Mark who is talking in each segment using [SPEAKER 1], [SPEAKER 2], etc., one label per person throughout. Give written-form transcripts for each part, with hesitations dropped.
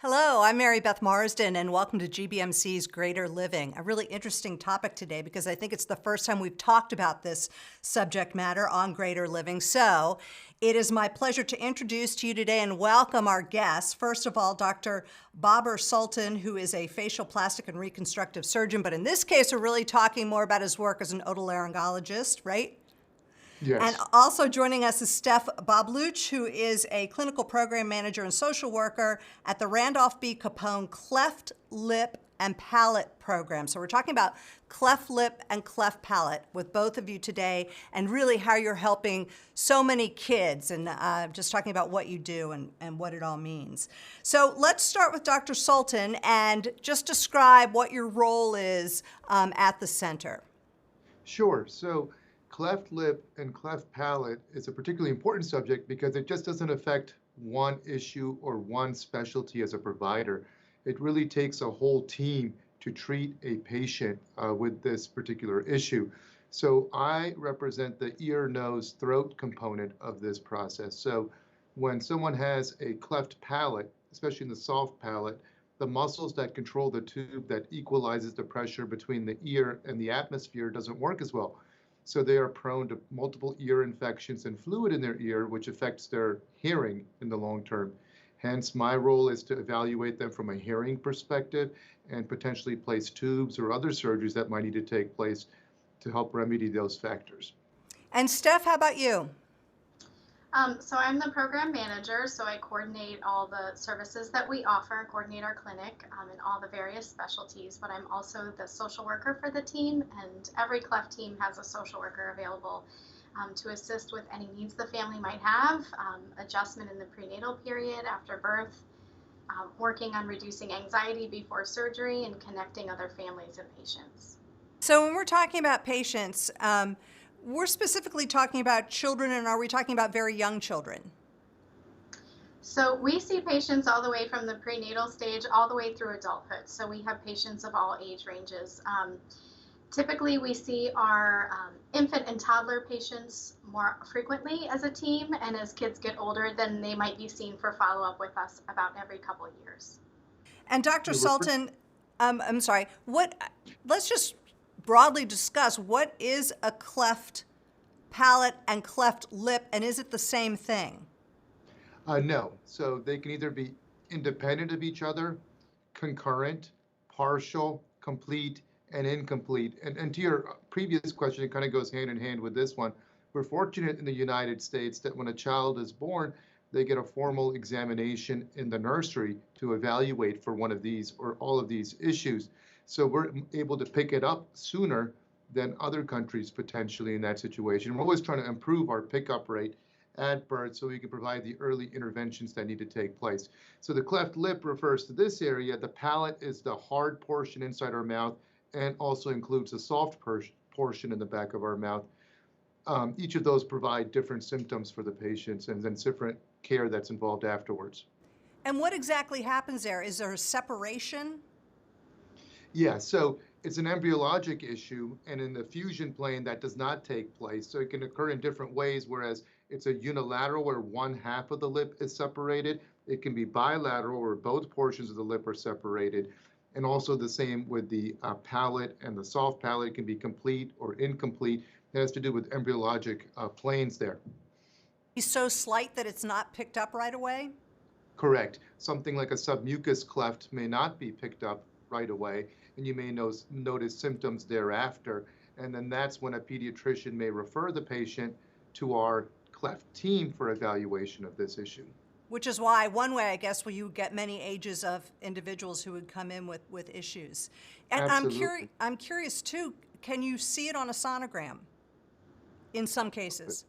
[SPEAKER 1] Hello, I'm Mary Beth Marsden, and welcome to GBMC's Greater Living. A really interesting topic today because I think it's the first time we've talked about this subject matter on Greater Living. So it is my pleasure to introduce to you today and welcome our guests. First of all, Dr. Babar Sultan, who is a facial plastic and reconstructive surgeon, but in this case, we're really talking more about his work as an otolaryngologist, right? And
[SPEAKER 2] Yes.
[SPEAKER 1] also joining us is Steph Babluch, who is a clinical program manager and social worker at the Randolph B. Capone Cleft, Lip, and Palate program. So we're talking about cleft lip and cleft palate with both of you today, and really how you're helping so many kids, and just talking about what you do and what it all means. So let's start with Dr. Sultan and just describe what your role is at the center.
[SPEAKER 2] Sure. So cleft lip and cleft palate is a particularly important subject because it just doesn't affect one issue or one specialty as a provider. It really takes a whole team to treat a patient with this particular issue. So I represent the ear, nose, throat component of this process. So when someone has a cleft palate, especially in the soft palate, the muscles that control the tube that equalizes the pressure between the ear and the atmosphere doesn't work as well. So they are prone to multiple ear infections and fluid in their ear, which affects their hearing in the long term. Hence, my role is to evaluate them from a hearing perspective and potentially place tubes or other surgeries that might need to take place to help remedy those factors.
[SPEAKER 1] And Steph, how about you?
[SPEAKER 3] So I'm the program manager, so I coordinate all the services that we offer, coordinate our clinic in all the various specialties, but I'm also the social worker for the team, and every cleft team has a social worker available to assist with any needs the family might have, adjustment in the prenatal period after birth, working on reducing anxiety before surgery, and connecting other families and patients.
[SPEAKER 1] So when we're talking about patients, we're specifically talking about children, and are we talking about very young children?
[SPEAKER 3] So we see patients all the way from the prenatal stage all the way through adulthood. So we have patients of all age ranges. Typically, we see our infant and toddler patients more frequently as a team, and as kids get older, then they might be seen for follow-up with us about every couple of years.
[SPEAKER 1] And Dr.
[SPEAKER 2] You refer-
[SPEAKER 1] Sultan, I'm sorry, let's just broadly discuss what is a cleft palate and cleft lip, and is it the same thing?
[SPEAKER 2] No. So they can either be independent of each other, concurrent, partial, complete, and incomplete. And to your previous question, it kind of goes hand in hand with this one. We're fortunate in the United States that when a child is born, they get a formal examination in the nursery to evaluate for one of these or all of these issues. So we're able to pick it up sooner than other countries potentially in that situation. We're always trying to improve our pickup rate at birth so we can provide the early interventions that need to take place. So the cleft lip refers to this area. The palate is the hard portion inside our mouth and also includes the soft portion in the back of our mouth. Each of those provide different symptoms for the patients and then different care that's involved afterwards.
[SPEAKER 1] And what exactly happens there? Is there a separation?
[SPEAKER 2] Yeah, so it's an embryologic issue, and in the fusion plane, that does not take place. So it can occur in different ways, whereas it's a unilateral where one half of the lip is separated. It can be bilateral where both portions of the lip are separated. And also the same with the palate and the soft palate. It can be complete or incomplete. It has to do with embryologic planes there.
[SPEAKER 1] Is so slight that it's not picked up right away?
[SPEAKER 2] Correct. Something like a submucous cleft may not be picked up right away, and you may notice symptoms thereafter. And then that's when a pediatrician may refer the patient to our cleft team for evaluation of this issue.
[SPEAKER 1] Which is why, one way, I guess, where you get many ages of individuals who would come in with issues. And
[SPEAKER 2] Absolutely.
[SPEAKER 1] I'm curious too, can you see it on a sonogram in some cases?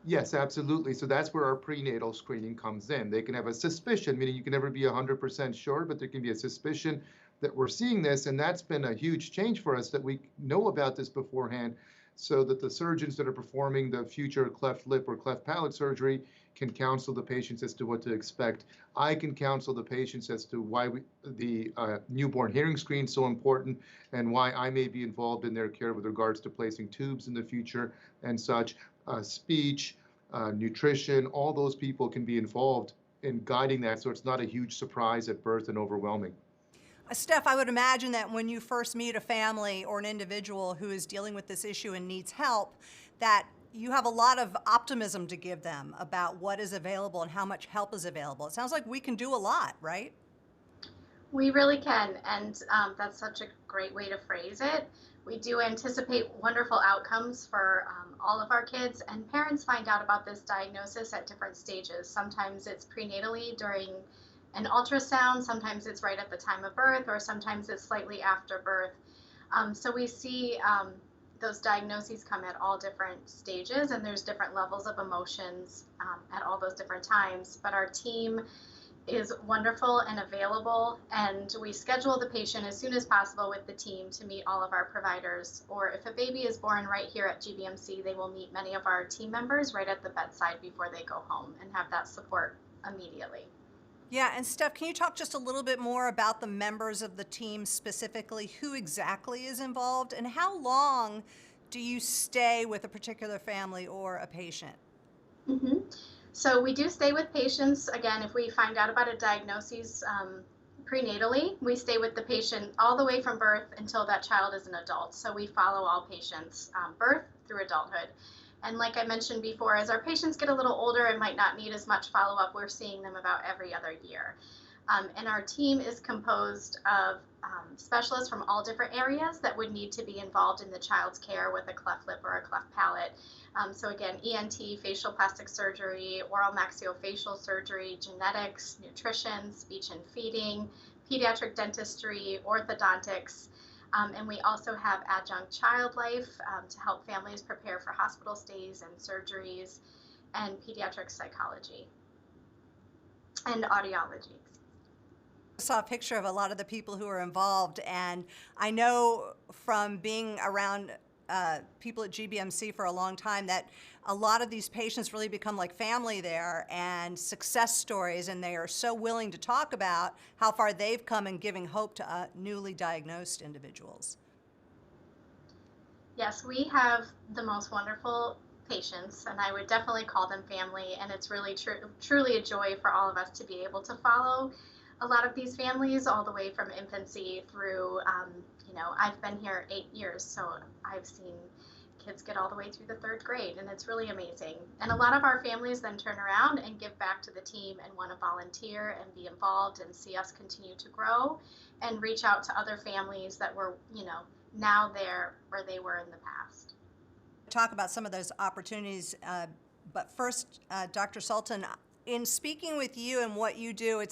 [SPEAKER 2] Yes, absolutely. So that's where our prenatal screening comes in. They can have a suspicion, meaning you can never be 100% sure, but there can be a suspicion that we're seeing this. And that's been a huge change for us that we know about this beforehand so that the surgeons that are performing the future cleft lip or cleft palate surgery can counsel the patients as to what to expect. I can counsel the patients as to why the newborn hearing screen is so important and why I may be involved in their care with regards to placing tubes in the future and such. Speech, nutrition, all those people can be involved in guiding that so it's not a huge surprise at birth and overwhelming.
[SPEAKER 1] Steph, I would imagine that when you first meet a family or an individual who is dealing with this issue and needs help, that you have a lot of optimism to give them about what is available and how much help is available. It sounds like we can do a lot, right?
[SPEAKER 3] We really can, and that's such a great way to phrase it. We do anticipate wonderful outcomes for all of our kids, and parents find out about this diagnosis at different stages. Sometimes it's prenatally during an ultrasound, sometimes it's right at the time of birth, or sometimes it's slightly after birth. So we see those diagnoses come at all different stages, and there's different levels of emotions at all those different times. But our team is wonderful and available, and we schedule the patient as soon as possible with the team to meet all of our providers. Or if a baby is born right here at GBMC, they will meet many of our team members right at the bedside before they go home and have that support immediately.
[SPEAKER 1] Yeah, and Steph, can you talk just a little bit more about the members of the team specifically, who exactly is involved, and how long do you stay with a particular family or a patient?
[SPEAKER 3] Mm-hmm. So we do stay with patients. Again, if we find out about a diagnosis prenatally, we stay with the patient all the way from birth until that child is an adult. So we follow all patients birth through adulthood. And like I mentioned before, as our patients get a little older and might not need as much follow-up, we're seeing them about every other year. And our team is composed of specialists from all different areas that would need to be involved in the child's care with a cleft lip or a cleft palate. So again, ENT, facial plastic surgery, oral maxillofacial surgery, genetics, nutrition, speech and feeding, pediatric dentistry, orthodontics. And we also have adjunct child life to help families prepare for hospital stays and surgeries, and pediatric psychology and audiology.
[SPEAKER 1] Saw a picture of a lot of the people who are involved, and I know from being around people at GBMC for a long time that a lot of these patients really become like family there and success stories, and they are so willing to talk about how far they've come in giving hope to newly diagnosed individuals.
[SPEAKER 3] Yes, we have the most wonderful patients, and I would definitely call them family, and it's really truly a joy for all of us to be able to follow a lot of these families all the way from infancy through, I've been here 8 years, so I've seen kids get all the way through the 3rd grade, and it's really amazing. And a lot of our families then turn around and give back to the team and want to volunteer and be involved and see us continue to grow and reach out to other families that were, now there where they were in the past.
[SPEAKER 1] Talk about some of those opportunities, but first, Dr. Sultan, in speaking with you and what you do,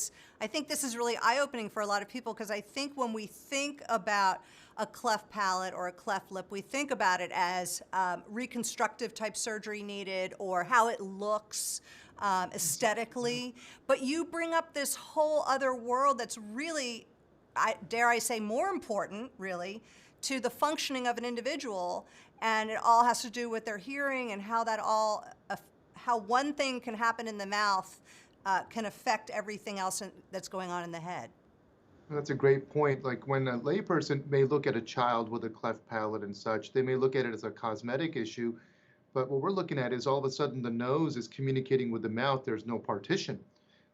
[SPEAKER 1] I think this is really eye-opening for a lot of people, because I think when we think about a cleft palate or a cleft lip, we think about it as reconstructive type surgery needed or how it looks aesthetically. But you bring up this whole other world that's really, dare I say, more important, really, to the functioning of an individual, and it all has to do with their hearing and how that all how one thing can happen in the mouth can affect everything else that's going on in the head.
[SPEAKER 2] That's a great point. Like when a layperson may look at a child with a cleft palate and such, they may look at it as a cosmetic issue, but what we're looking at is all of a sudden the nose is communicating with the mouth. There's no partition.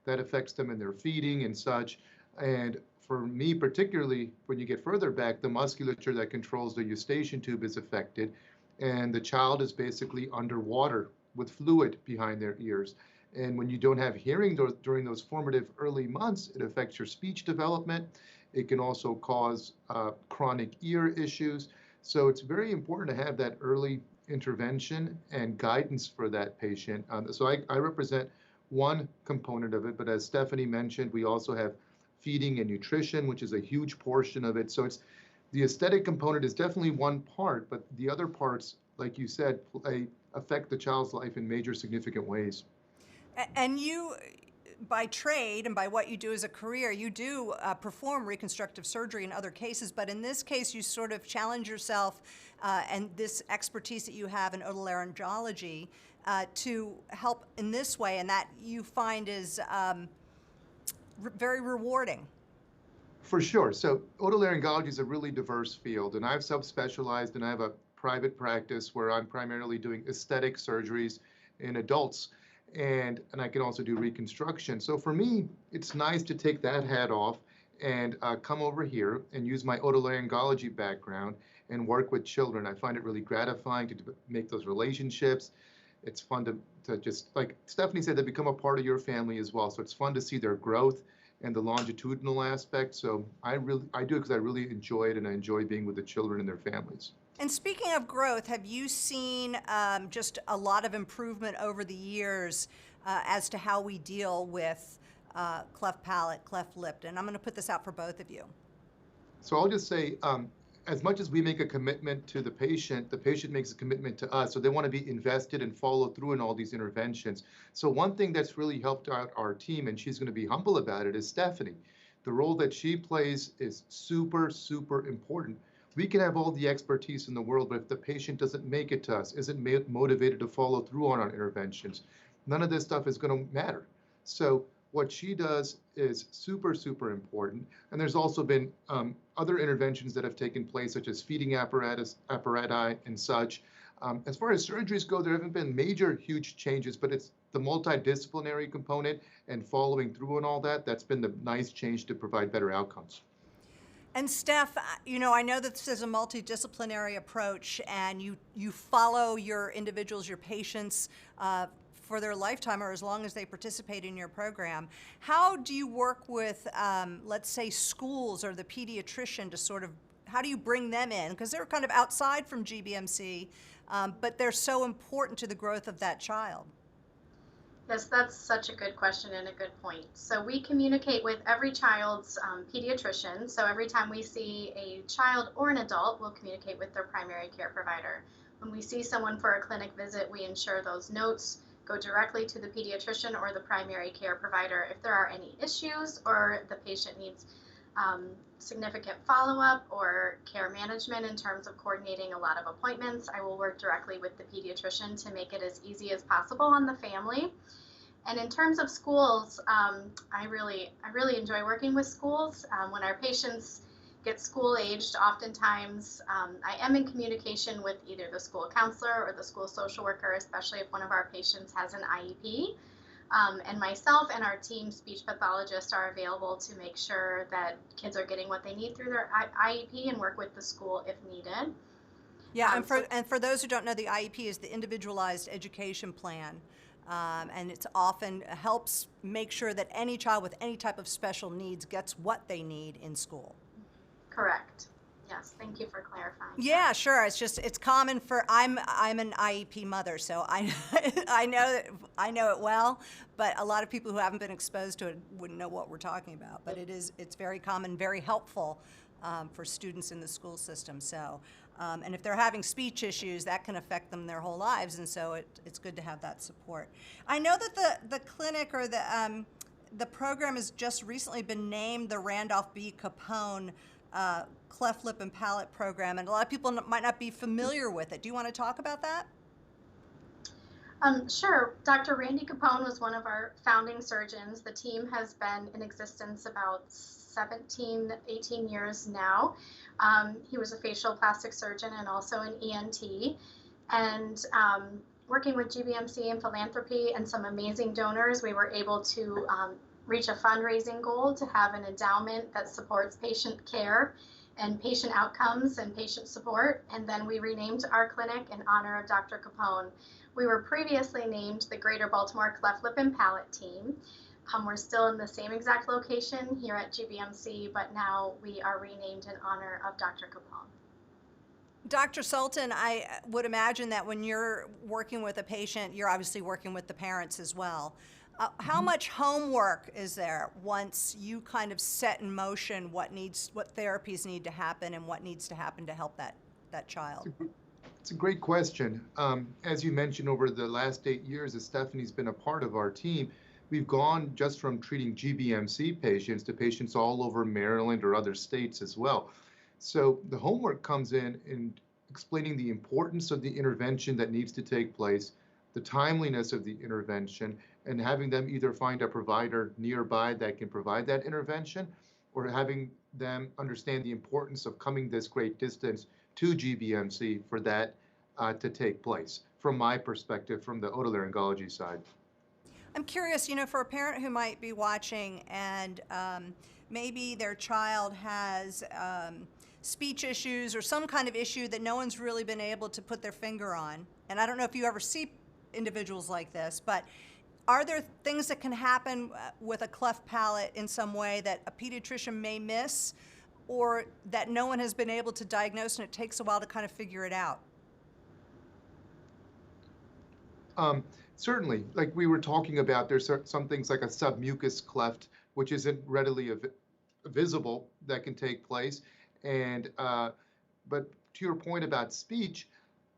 [SPEAKER 2] That affects them in their feeding and such. And for me particularly, when you get further back, the musculature that controls the eustachian tube is affected, and the child is basically underwater with fluid behind their ears. And when you don't have hearing during those formative early months, it affects your speech development. It can also cause chronic ear issues. So it's very important to have that early intervention and guidance for that patient. So I represent one component of it, but as Stephanie mentioned, we also have feeding and nutrition, which is a huge portion of it. So the aesthetic component is definitely one part, but the other parts, like you said, affect the child's life in major significant ways.
[SPEAKER 1] And you, by trade and by what you do as a career, you do perform reconstructive surgery in other cases, but in this case you sort of challenge yourself and this expertise that you have in otolaryngology to help in this way, and that you find is very rewarding.
[SPEAKER 2] For sure. So otolaryngology is a really diverse field, and I've subspecialized, and I have a private practice where I'm primarily doing aesthetic surgeries in adults. and I can also do reconstruction. So for me, it's nice to take that hat off and come over here and use my otolaryngology background and work with children. I find it really gratifying to make those relationships. It's fun to just, like Stephanie said, to become a part of your family as well. So it's fun to see their growth and the longitudinal aspect. So I do it because I really enjoy it, and I enjoy being with the children and their families.
[SPEAKER 1] And speaking of growth, have you seen just a lot of improvement over the years as to how we deal with cleft palate, cleft lip? And I'm going to put this out for both of you.
[SPEAKER 2] So I'll just say, as much as we make a commitment to the patient makes a commitment to us. So they want to be invested and follow through in all these interventions. So one thing that's really helped out our team, and she's going to be humble about it, is Stephanie. The role that she plays is super, super important. We can have all the expertise in the world, but if the patient doesn't make it to us, isn't motivated to follow through on our interventions, none of this stuff is going to matter. So what she does is super, super important. And there's also been other interventions that have taken place, such as feeding apparati and such. As far as surgeries go, there haven't been major, huge changes, but it's the multidisciplinary component and following through and all that. That's been the nice change to provide better outcomes.
[SPEAKER 1] And Steph, I know that this is a multidisciplinary approach, and you follow your individuals, your patients, for their lifetime or as long as they participate in your program. How do you work with, let's say, schools or the pediatrician to sort of, how do you bring them in? Because they're kind of outside from GBMC, but they're so important to the growth of that child.
[SPEAKER 3] Yes, that's such a good question and a good point. So we communicate with every child's pediatrician. So every time we see a child or an adult, we'll communicate with their primary care provider. When we see someone for a clinic visit, we ensure those notes go directly to the pediatrician or the primary care provider. If there are any issues or the patient needs significant follow-up or care management in terms of coordinating a lot of appointments, I will work directly with the pediatrician to make it as easy as possible on the family. And in terms of schools, I really enjoy working with schools. When our patients get school-aged, oftentimes I am in communication with either the school counselor or the school social worker, especially if one of our patients has an IEP. And myself and our team speech pathologists are available to make sure that kids are getting what they need through their IEP and work with the school if needed.
[SPEAKER 1] Yeah, and for those who don't know, the IEP is the Individualized Education Plan. And it often helps make sure that any child with any type of special needs gets what they need in school.
[SPEAKER 3] Correct. Yes, thank you for clarifying.
[SPEAKER 1] Yeah, sure. It's common for I'm an IEP mother, so I know it well. But a lot of people who haven't been exposed to it wouldn't know what we're talking about. But it's very common, very helpful for students in the school system. So, and if they're having speech issues, that can affect them their whole lives, and so it's good to have that support. I know that the clinic or the program has just recently been named the Randolph B. Capone Cleft Lip and Palate Program, and a lot of people might not be familiar with it. Do you want to talk about that?
[SPEAKER 3] Sure. Dr. Randy Capone was one of our founding surgeons. The team has been in existence about 18 years now. He was a facial plastic surgeon and also an ENT. And working with GBMC and philanthropy and some amazing donors, we were able to reach a fundraising goal to have an endowment that supports patient care and patient outcomes and patient support. And then we renamed our clinic in honor of Dr. Capone. We were previously named the Greater Baltimore Cleft Lip and Palate Team. We're still in the same exact location here at GBMC, but now we are renamed in honor of Dr. Capone.
[SPEAKER 1] Dr. Sultan, I would imagine that when you're working with a patient, you're obviously working with the parents as well. How much homework is there once you kind of set in motion what therapies need to happen and what needs to happen to help that child?
[SPEAKER 2] It's a great question. As you mentioned, over the last 8 years, as Stephanie's been a part of our team, we've gone just from treating GBMC patients to patients all over Maryland or other states as well. So the homework comes in explaining the importance of the intervention that needs to take place, the timeliness of the intervention, and having them either find a provider nearby that can provide that intervention, or having them understand the importance of coming this great distance to GBMC for that to take place, from my perspective, from the otolaryngology side.
[SPEAKER 1] I'm curious, for a parent who might be watching and maybe their child has speech issues or some kind of issue that no one's really been able to put their finger on. And I don't know if you ever see individuals like this, but are there things that can happen with a cleft palate in some way that a pediatrician may miss or that no one has been able to diagnose and it takes a while to kind of figure it out?
[SPEAKER 2] Certainly, like we were talking about, there's some things like a submucous cleft, which isn't readily visible that can take place. And but to your point about speech,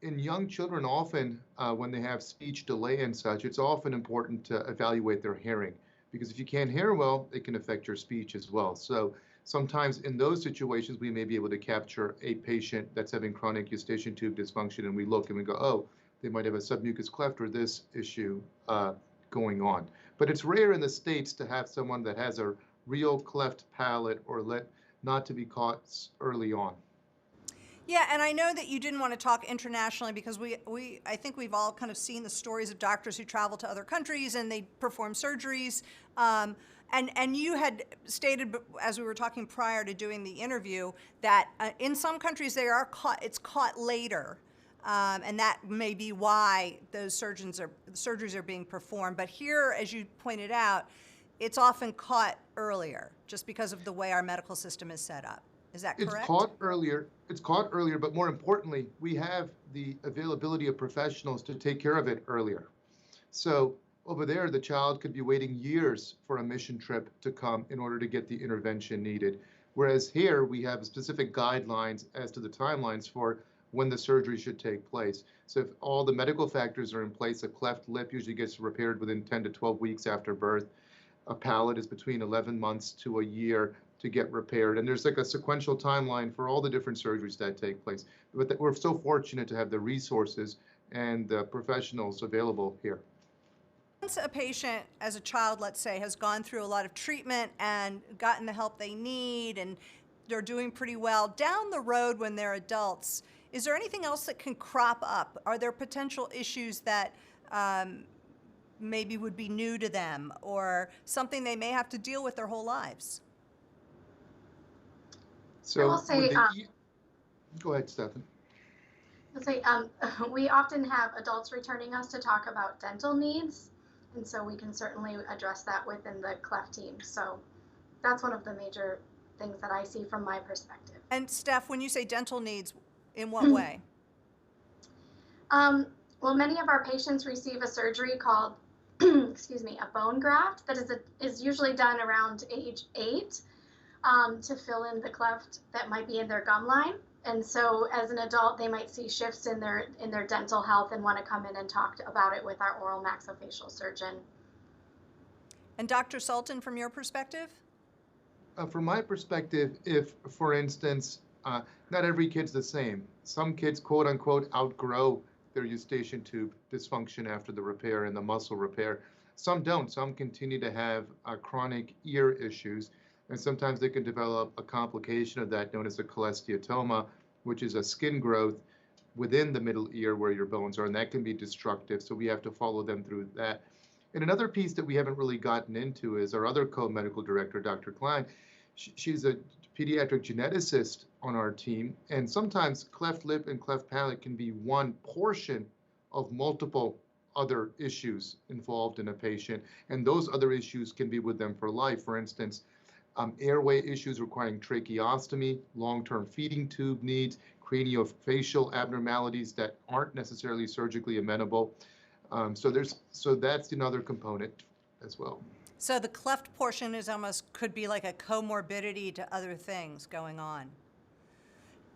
[SPEAKER 2] in young children, often when they have speech delay and such, it's often important to evaluate their hearing because if you can't hear well, it can affect your speech as well. So sometimes in those situations, we may be able to capture a patient that's having chronic eustachian tube dysfunction, and we look and we go, oh, they might have a submucous cleft or this issue going on. But it's rare in the States to have someone that has a real cleft palate or not to be caught early on.
[SPEAKER 1] Yeah, and I know that you didn't want to talk internationally because I think we've all kind of seen the stories of doctors who travel to other countries and they perform surgeries. And you had stated, as we were talking prior to doing the interview, that in some countries it's caught later. And that may be why those surgeries are being performed. But here, as you pointed out, it's often caught earlier just because of the way our medical system is set up. Is that correct?
[SPEAKER 2] It's caught earlier, but more importantly, we have the availability of professionals to take care of it earlier. So over there, the child could be waiting years for a mission trip to come in order to get the intervention needed. Whereas here, we have specific guidelines as to the timelines for when the surgery should take place. So if all the medical factors are in place, a cleft lip usually gets repaired within 10 to 12 weeks after birth. A palate is between 11 months to a year to get repaired. And there's like a sequential timeline for all the different surgeries that take place. But we're so fortunate to have the resources and the professionals available here.
[SPEAKER 1] Once a patient, as a child, let's say, has gone through a lot of treatment and gotten the help they need and they're doing pretty well, down the road when they're adults, is there anything else that can crop up? Are there potential issues that maybe would be new to them or something they may have to deal with their whole lives?
[SPEAKER 2] So
[SPEAKER 3] I will say,
[SPEAKER 2] go ahead, Stefan.
[SPEAKER 3] I'll say we often have adults returning us to talk about dental needs, and so we can certainly address that within the cleft team. So that's one of the major things that I see from my perspective.
[SPEAKER 1] And Steph, when you say dental needs, in what way?
[SPEAKER 3] Well, many of our patients receive a surgery called, excuse me, a bone graft that is usually done around age 8 to fill in the cleft that might be in their gum line. And so as an adult, they might see shifts in their dental health and want to come in and talk about it with our oral maxillofacial surgeon.
[SPEAKER 1] And Dr. Sultan, from your perspective?
[SPEAKER 2] From my perspective, if, for instance, not every kid's the same. Some kids, quote unquote, outgrow their eustachian tube dysfunction after the repair and the muscle repair. Some don't. Some continue to have chronic ear issues. And sometimes they can develop a complication of that known as a cholesteatoma, which is a skin growth within the middle ear where your bones are, and that can be destructive. So we have to follow them through that. And another piece that we haven't really gotten into is our other co-medical director, Dr. Klein. She's a pediatric geneticist on our team, and sometimes cleft lip and cleft palate can be one portion of multiple other issues involved in a patient, and those other issues can be with them for life. For instance, airway issues requiring tracheostomy, long-term feeding tube needs, craniofacial abnormalities that aren't necessarily surgically amenable. So that's another component as well.
[SPEAKER 1] So the cleft portion is could be like a comorbidity to other things going on.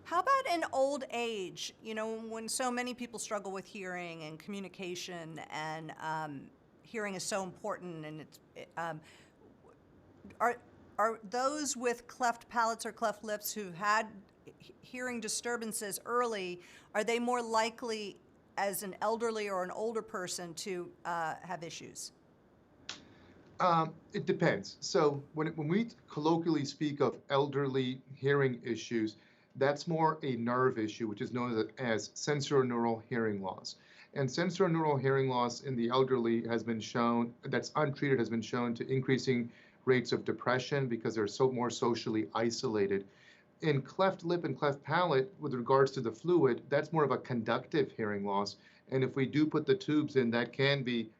[SPEAKER 1] How about in old age? When so many people struggle with hearing and communication, and hearing is so important, and are those with cleft palates or cleft lips who had hearing disturbances early, are they more likely as an elderly or an older person to have issues?
[SPEAKER 2] It depends. So when we colloquially speak of elderly hearing issues, that's more a nerve issue, which is known as sensorineural hearing loss. And sensorineural hearing loss in the elderly has been shown, that's untreated, has been shown to increasing rates of depression because they're so more socially isolated. In cleft lip and cleft palate, with regards to the fluid, that's more of a conductive hearing loss. And if we do put the tubes in, that can be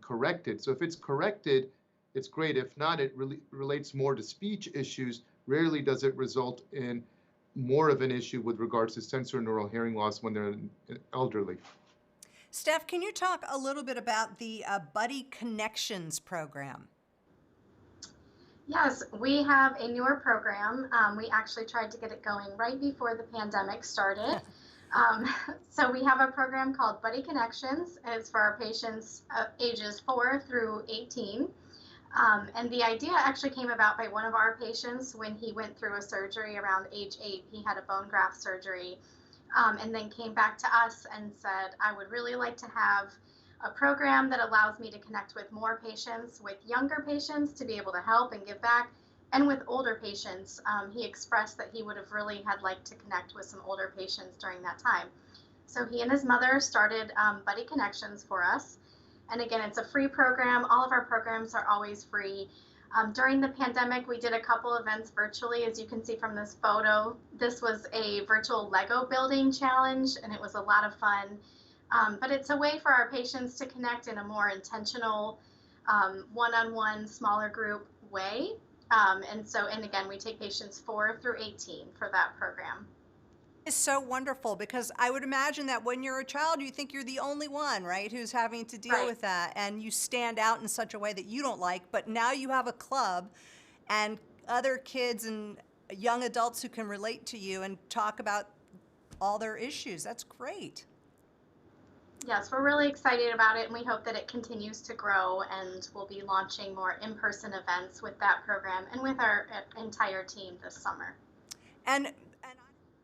[SPEAKER 2] corrected. So if it's corrected, it's great. If not, it really relates more to speech issues. Rarely does it result in more of an issue with regards to sensorineural hearing loss when they're elderly.
[SPEAKER 1] Steph, can you talk a little bit about the Buddy Connections program?
[SPEAKER 3] Yes, we have a newer program. We actually tried to get it going right before the pandemic started. Um, so we have a program called Buddy Connections. It's for our patients ages 4 through 18. And the idea actually came about by one of our patients when he went through a surgery around age 8. He had a bone graft surgery, and then came back to us and said, I would really like to have a program that allows me to connect with more patients, with younger patients to be able to help and give back, and with older patients. He expressed that he would have really had liked to connect with some older patients during that time. So he and his mother started Buddy Connections for us. And again, it's a free program. All of our programs are always free. During the pandemic, we did a couple events virtually. As you can see from this photo, this was a virtual Lego building challenge, and it was a lot of fun. But it's a way for our patients to connect in a more intentional, one-on-one, smaller group way. And again, we take patients 4 through 18 for that program.
[SPEAKER 1] It's so wonderful because I would imagine that when you're a child, you think you're the only one, right, who's having to deal
[SPEAKER 3] Right.
[SPEAKER 1] with that, and you stand out in such a way that you don't like. But now you have a club and other kids and young adults who can relate to you and talk about all their issues. That's great.
[SPEAKER 3] Yes, we're really excited about it, and we hope that it continues to grow, and we'll be launching more in-person events with that program and with our entire team this summer.
[SPEAKER 1] And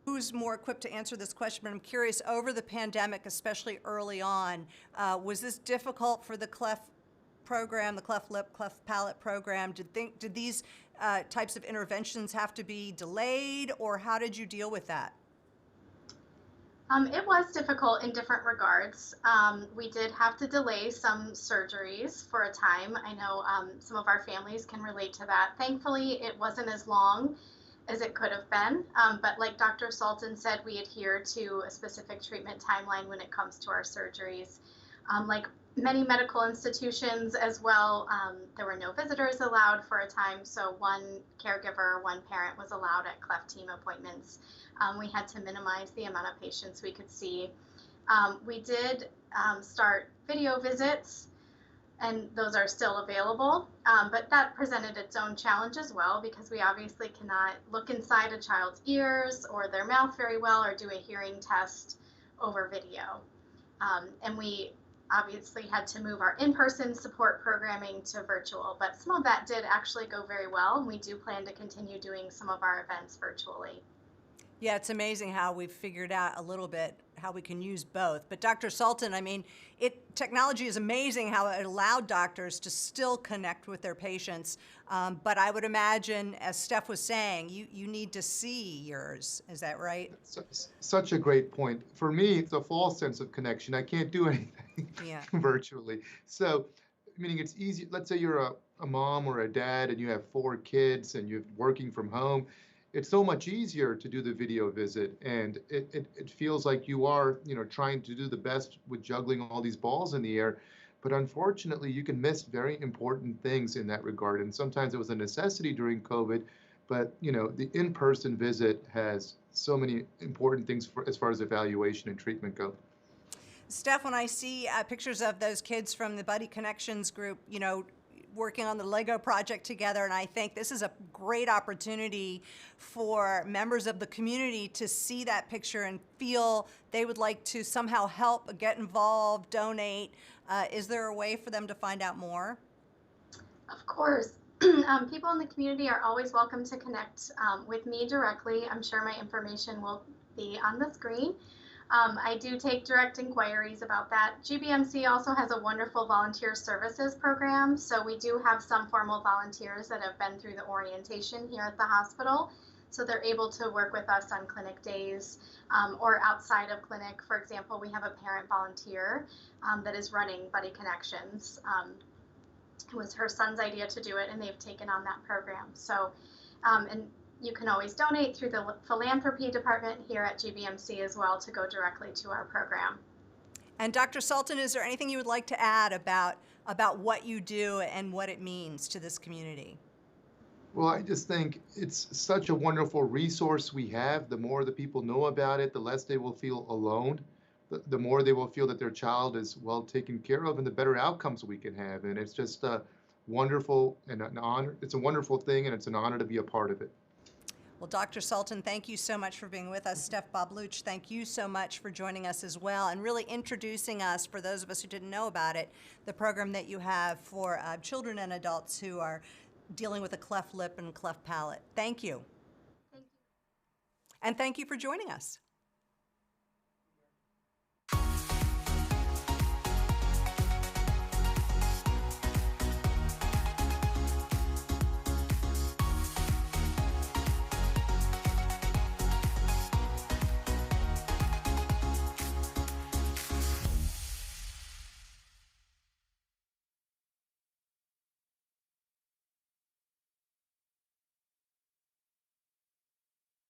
[SPEAKER 1] who's more equipped to answer this question, but I'm curious, over the pandemic, especially early on, was this difficult for the cleft program, the cleft lip, cleft palate program? Did these types of interventions have to be delayed, or how did you deal with that?
[SPEAKER 3] It was difficult in different regards. We did have to delay some surgeries for a time. I know some of our families can relate to that. Thankfully, it wasn't as long as it could have been. But like Dr. Sultan said, we adhere to a specific treatment timeline when it comes to our surgeries. Like many medical institutions as well, there were no visitors allowed for a time. So one caregiver, one parent was allowed at cleft team appointments. We had to minimize the amount of patients we could see. We did start video visits, and those are still available, but that presented its own challenge as well, because we obviously cannot look inside a child's ears or their mouth very well or do a hearing test over video. And we obviously had to move our in-person support programming to virtual, but some of that did actually go very well, and we do plan to continue doing some of our events virtually.
[SPEAKER 1] Yeah, it's amazing how we've figured out a little bit how we can use both. But Dr. Sultan, I mean, technology is amazing how it allowed doctors to still connect with their patients. But I would imagine, as Steph was saying, you need to see yours. Is that right?
[SPEAKER 2] Such a great point. For me, it's a false sense of connection. I can't do anything
[SPEAKER 1] Yeah.
[SPEAKER 2] virtually. So, meaning it's easy. Let's say you're a mom or a dad and you have 4 kids and you're working from home. It's so much easier to do the video visit, and it feels like you are, trying to do the best with juggling all these balls in the air. But unfortunately, you can miss very important things in that regard. And sometimes it was a necessity during COVID, but the in-person visit has so many important things as far as evaluation and treatment go.
[SPEAKER 1] Steph, when I see pictures of those kids from the Buddy Connections group, working on the Lego project together, and I think this is a great opportunity for members of the community to see that picture and feel they would like to somehow help, get involved, donate. Is there a way for them to find out more?
[SPEAKER 3] Of course. People in the community are always welcome to connect with me directly. I'm sure my information will be on the screen. I do take direct inquiries about that. GBMC also has a wonderful volunteer services program, so we do have some formal volunteers that have been through the orientation here at the hospital So they're able to work with us on clinic days or outside of clinic. For example, we have a parent volunteer that is running Buddy Connections. It was her son's idea to do it, and they've taken on that program. So, and you can always donate through the philanthropy department here at GBMC as well to go directly to our program.
[SPEAKER 1] And Dr. Sultan, is there anything you would like to add about what you do and what it means to this community?
[SPEAKER 2] Well, I just think it's such a wonderful resource we have. The more the people know about it, the less they will feel alone. The more they will feel that their child is well taken care of, and the better outcomes we can have. And it's just wonderful and an honor. It's a wonderful thing, and it's an honor to be a part of it.
[SPEAKER 1] Well, Dr. Sultan, thank you so much for being with us. Steph Babluch, thank you so much for joining us as well and really introducing us, for those of us who didn't know about it, the program that you have for children and adults who are dealing with a cleft lip and cleft palate. Thank you.
[SPEAKER 3] Thank you.
[SPEAKER 1] And thank you for joining us.